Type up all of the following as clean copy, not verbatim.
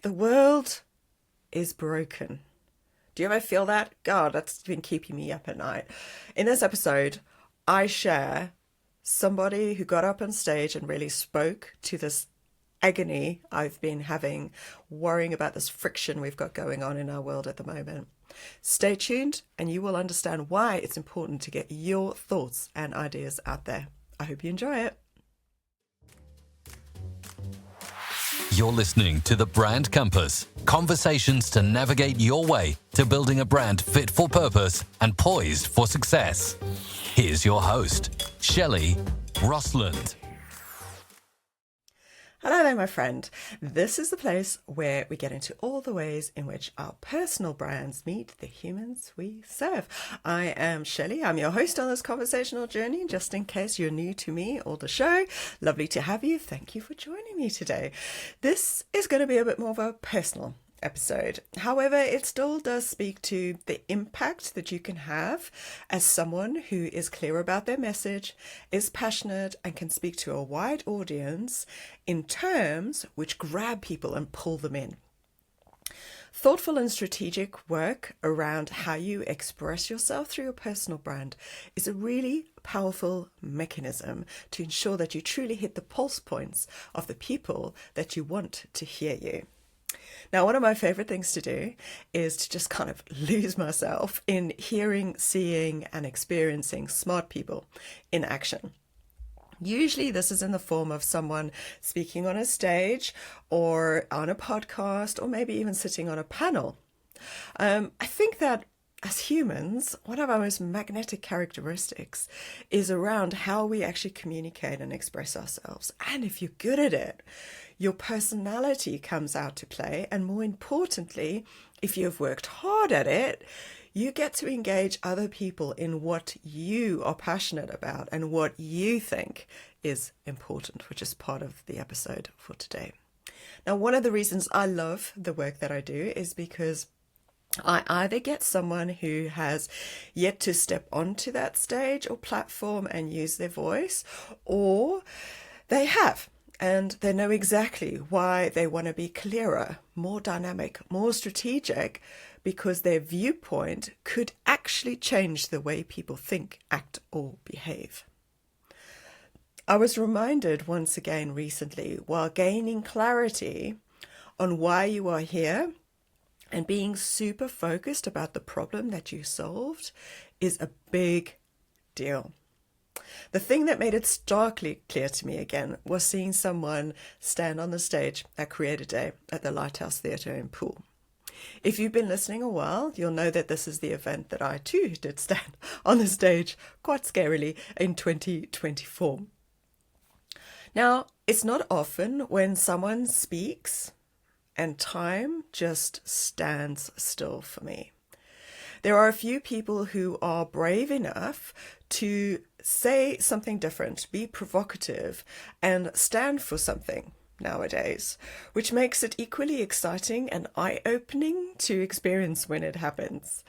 The world is broken. Do you ever feel that? God, that's been keeping me up at night. In this episode, I share somebody who got up on stage and really spoke to this agony I've been having, worrying about this friction we've got going on in our world at the moment. Stay tuned and you will understand why it's important to get your thoughts and ideas out there. I hope you enjoy it. You're listening to The Brand Compass, conversations to navigate your way to building a brand fit for purpose and poised for success. Here's your host, Shelley, Rostlund. Hello there, my friend. This is the place where we get into all the ways in which our personal brands meet the humans we serve. I am Shelley. I'm your host on this conversational journey. Just in case you're new to me or the show, lovely to have you. Thank you for joining me today. This is going to be a bit more of a personal episode. However, it still does speak to the impact that you can have as someone who is clear about their message, is passionate, and can speak to a wide audience in terms which grab people and pull them in. Thoughtful and strategic work around how you express yourself through your personal brand is a really powerful mechanism to ensure that you truly hit the pulse points of the people that you want to hear you. Now, one of my favorite things to do is to just kind of lose myself in hearing, seeing, and experiencing smart people in action. Usually this is in the form of someone speaking on a stage or on a podcast or maybe even sitting on a panel. I think that as humans, one of our most magnetic characteristics is around how we actually communicate and express ourselves. And if you're good at it, your personality comes out to play. And more importantly, if you've worked hard at it, you get to engage other people in what you are passionate about and what you think is important, which is part of the episode for today. Now, one of the reasons I love the work that I do is because I either get someone who has yet to step onto that stage or platform and use their voice, or they have. And they know exactly why they want to be clearer, more dynamic, more strategic, because their viewpoint could actually change the way people think, act, or behave. I was reminded once again recently, while gaining clarity on why you are here and being super focused about the problem that you solved is a big deal. The thing that made it starkly clear to me again was seeing someone stand on the stage at Creator Day at the Lighthouse Theatre in Poole. If you've been listening a while, you'll know that this is the event that I too did stand on the stage quite scarily in 2024. Now, it's not often when someone speaks and time just stands still for me. There are a few people who are brave enough to say something different, be provocative, and stand for something nowadays, which makes it equally exciting and eye-opening to experience when it happens.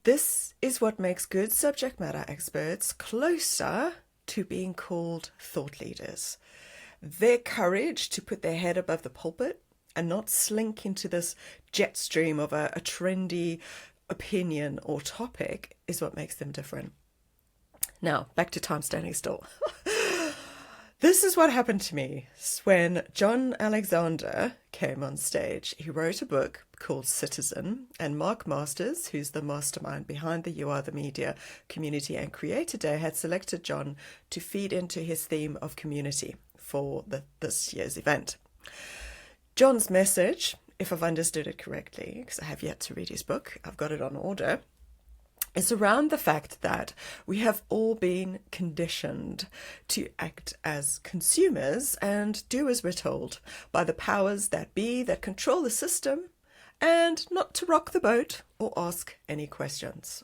This is what makes good subject matter experts closer to being called thought leaders. Their courage to put their head above the pulpit and not slink into this jet stream of a trendy opinion or topic is what makes them different. Now, back to time standing still. This is what happened to me when John Alexander came on stage. He wrote a book called Citizen, and Mark Masters, who's the mastermind behind the You Are the Media Community and Creator Day, had selected John to feed into his theme of community for this year's event. John's message, if I've understood it correctly, because I have yet to read his book, I've got it on order, is around the fact that we have all been conditioned to act as consumers and do as we're told by the powers that be that control the system, and not to rock the boat or ask any questions.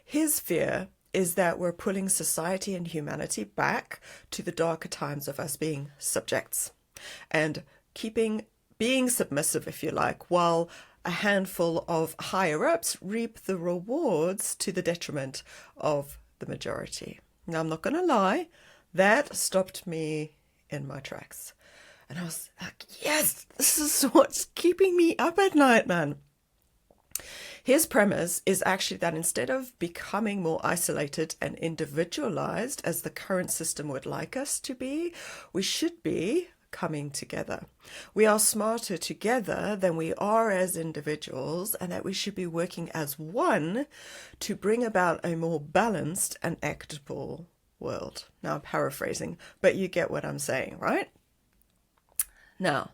His fear is that we're pulling society and humanity back to the darker times of us being subjects and being submissive, if you like, while a handful of higher-ups reap the rewards to the detriment of the majority. Now, I'm not going to lie, that stopped me in my tracks. And I was like, yes, This is what's keeping me up at night, man. His premise is actually that instead of becoming more isolated and individualized as the current system would like us to be, we should be coming together. We are smarter together than we are as individuals, and that we should be working as one to bring about a more balanced and equitable world. Now, I'm paraphrasing, but you get what I'm saying, right? Now,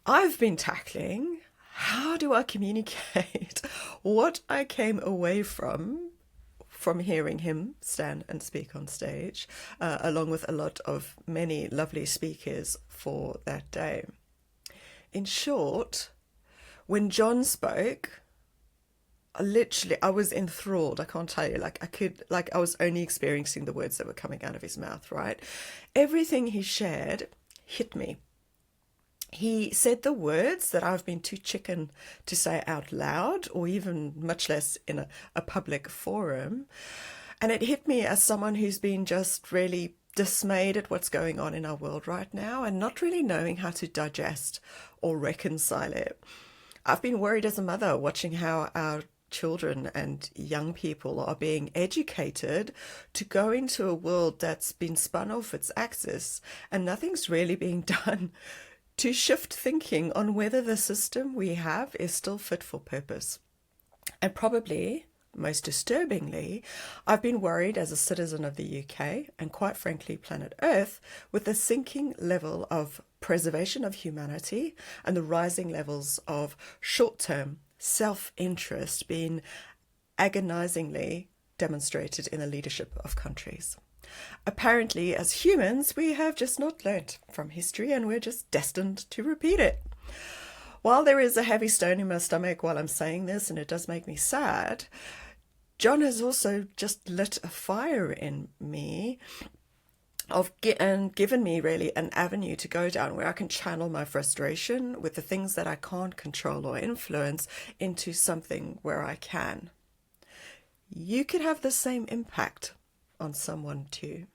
I've been tackling how do I communicate what I came away from hearing him stand and speak on stage, along with a lot of many lovely speakers for that day. In short, when John spoke, I was enthralled. I can't tell you, I was only experiencing the words that were coming out of his mouth, right? Everything he shared hit me. He said the words that I've been too chicken to say out loud, or even much less in a public forum. And it hit me as someone who's been just really dismayed at what's going on in our world right now and not really knowing how to digest or reconcile it. I've been worried as a mother watching how our children and young people are being educated to go into a world that's been spun off its axis, and nothing's really being done to shift thinking on whether the system we have is still fit for purpose. And probably, most disturbingly, I've been worried as a citizen of the UK, and quite frankly planet Earth, with the sinking level of preservation of humanity and the rising levels of short-term self-interest being agonizingly demonstrated in the leadership of countries. Apparently, as humans, we have just not learnt from history, and we're just destined to repeat it. While there is a heavy stone in my stomach while I'm saying this, and it does make me sad, John has also just lit a fire in me and given me really an avenue to go down where I can channel my frustration with the things that I can't control or influence into something where I can. You could have the same impact on someone too.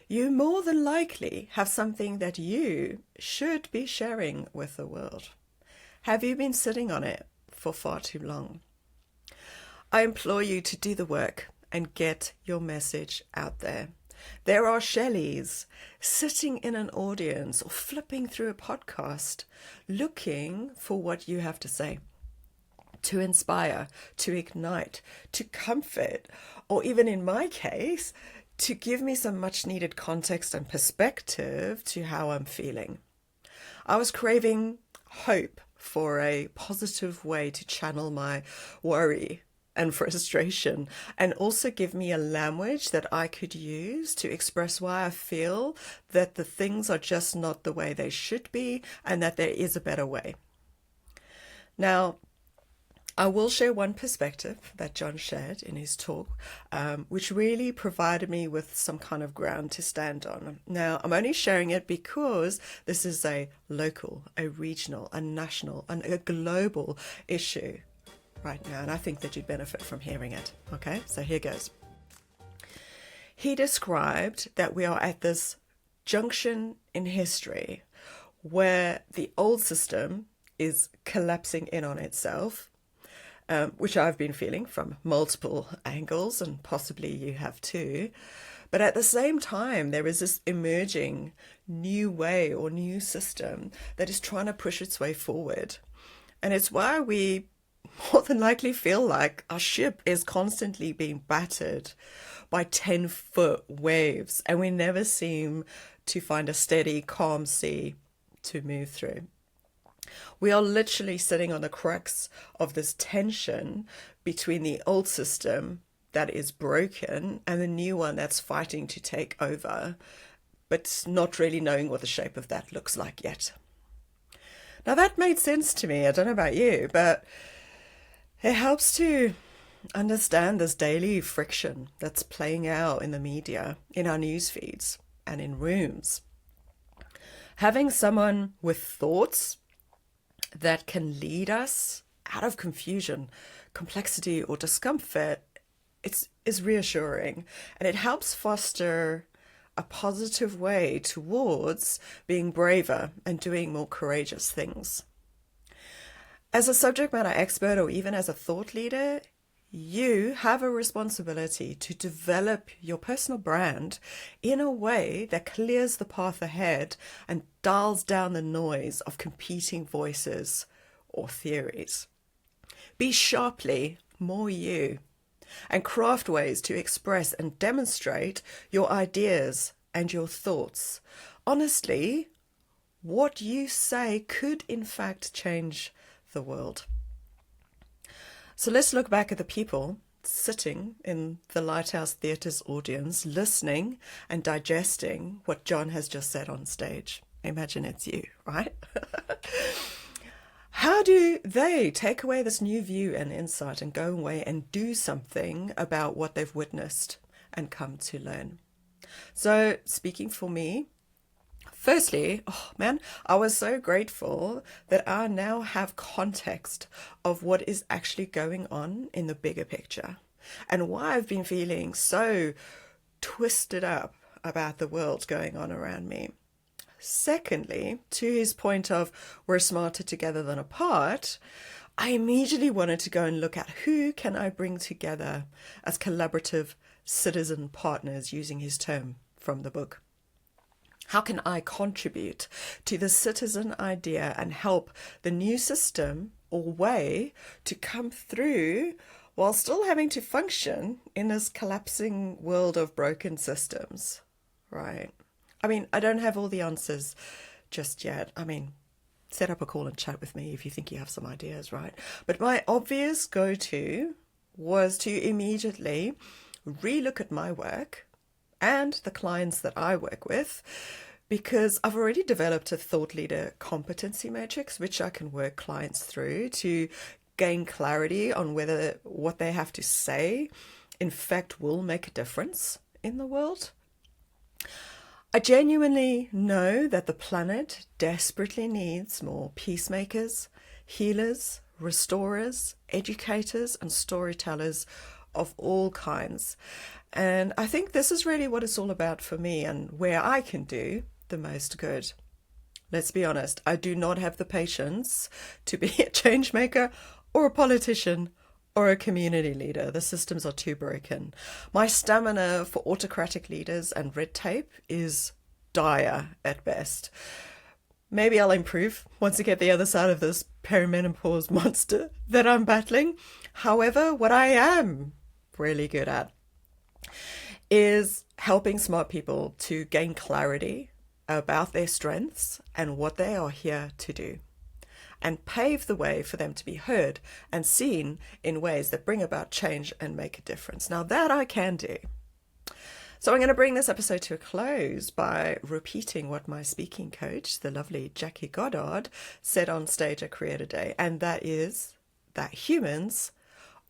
You more than likely have something that you should be sharing with the world. Have you been sitting on it for far too long? I implore you to do the work and get your message out there. There are Shelleys sitting in an audience or flipping through a podcast looking for what you have to say, to inspire, to ignite, to comfort, or even in my case, to give me some much needed context and perspective to how I'm feeling. I was craving hope for a positive way to channel my worry and frustration, and also give me a language that I could use to express why I feel that the things are just not the way they should be, and that there is a better way. Now, I will share one perspective that John shared in his talk, which really provided me with some kind of ground to stand on. Now, I'm only sharing it because this is a local, a regional, a national, and a global issue right now, and I think that you'd benefit from hearing it. Okay, so here goes. He described that we are at this junction in history where the old system is collapsing in on itself, which I've been feeling from multiple angles, and possibly you have too. But at the same time, there is this emerging new way or new system that is trying to push its way forward. And it's why we more than likely feel like our ship is constantly being battered by 10-foot waves, and we never seem to find a steady, calm sea to move through. We are literally sitting on the crux of this tension between the old system that is broken and the new one that's fighting to take over, but not really knowing what the shape of that looks like yet. Now, that made sense to me. I don't know about you, but it helps to understand this daily friction that's playing out in the media, in our news feeds, and in rooms. Having someone with thoughts that can lead us out of confusion, complexity, or discomfort, is reassuring, and it helps foster a positive way towards being braver and doing more courageous things. As a subject matter expert or even as a thought leader, you have a responsibility to develop your personal brand in a way that clears the path ahead and dials down the noise of competing voices or theories. Be sharply more you and craft ways to express and demonstrate your ideas and your thoughts. Honestly, what you say could in fact change the world. So let's look back at the people sitting in the Lighthouse Theatre's audience, listening and digesting what John has just said on stage. Imagine it's you, right? How do they take away this new view and insight and go away and do something about what they've witnessed and come to learn? So speaking for me, firstly, I was so grateful that I now have context of what is actually going on in the bigger picture and why I've been feeling so twisted up about the world going on around me. Secondly, to his point of we're smarter together than apart, I immediately wanted to go and look at who can I bring together as collaborative citizen partners, using his term from the book. How can I contribute to the citizen idea and help the new system or way to come through while still having to function in this collapsing world of broken systems, right? I mean, I don't have all the answers just yet. I mean, set up a call and chat with me if you think you have some ideas, right? But my obvious go-to was to immediately relook at my work and the clients that I work with, because I've already developed a thought leader competency matrix, which I can work clients through to gain clarity on whether what they have to say, in fact, will make a difference in the world. I genuinely know that the planet desperately needs more peacemakers, healers, restorers, educators, and storytellers of all kinds. And I think this is really what it's all about for me and where I can do the most good. Let's be honest, I do not have the patience to be a change maker or a politician or a community leader. The systems are too broken. My stamina for autocratic leaders and red tape is dire at best. Maybe I'll improve once I get the other side of this perimenopause monster that I'm battling. However, what I am really good at is helping smart people to gain clarity about their strengths and what they are here to do, and pave the way for them to be heard and seen in ways that bring about change and make a difference. Now that I can do. So I'm going to bring this episode to a close by repeating what my speaking coach, the lovely 𝗘𝗣𝗜𝗦, said on stage at Creator Day, and that is that humans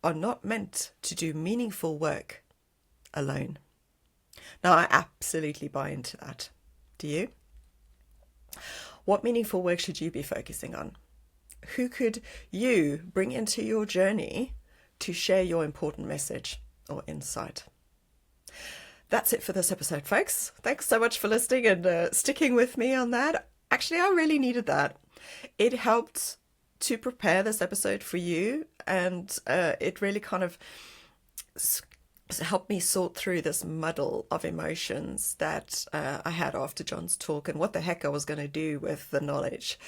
are not meant to do meaningful work alone. Now, I absolutely buy into that. Do you? What meaningful work should you be focusing on? Who could you bring into your journey to share your important message or insight? That's it for this episode, folks. Thanks so much for listening and sticking with me on that. Actually, I really needed that. It helped to prepare this episode for you, and it really kind of helped me sort through this muddle of emotions that I had after John's talk and what the heck I was going to do with the knowledge.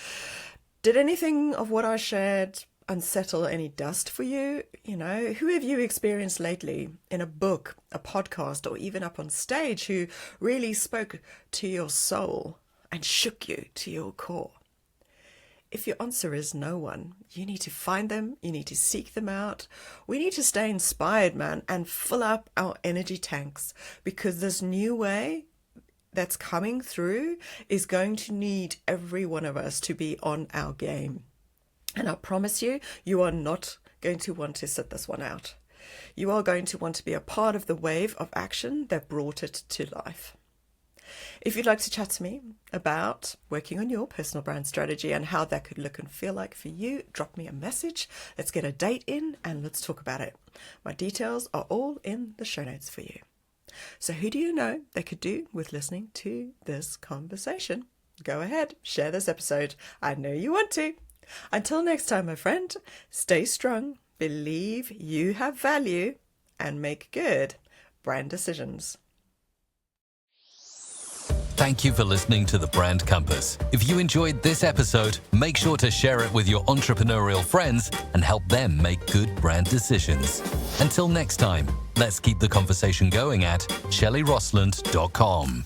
Did anything of what I shared unsettle any dust for you? You know, who have you experienced lately in a book, a podcast, or even up on stage who really spoke to your soul and shook you to your core? If your answer is no one, you need to find them, you need to seek them out. We need to stay inspired, man, and fill up our energy tanks, because this new way that's coming through is going to need every one of us to be on our game. And I promise you, you are not going to want to sit this one out. You are going to want to be a part of the wave of action that brought it to life. If you'd like to chat to me about working on your personal brand strategy and how that could look and feel like for you, drop me a message. Let's get a date in and let's talk about it. My details are all in the show notes for you. So who do you know they could do with listening to this conversation? Go ahead, share this episode. I know you want to. Until next time, my friend, stay strong, believe you have value, and make good brand decisions. Thank you for listening to The Brand Compass. If you enjoyed this episode, make sure to share it with your entrepreneurial friends and help them make good brand decisions. Until next time, let's keep the conversation going at 𝗘𝗣𝗜𝗦𝗢𝗓.com.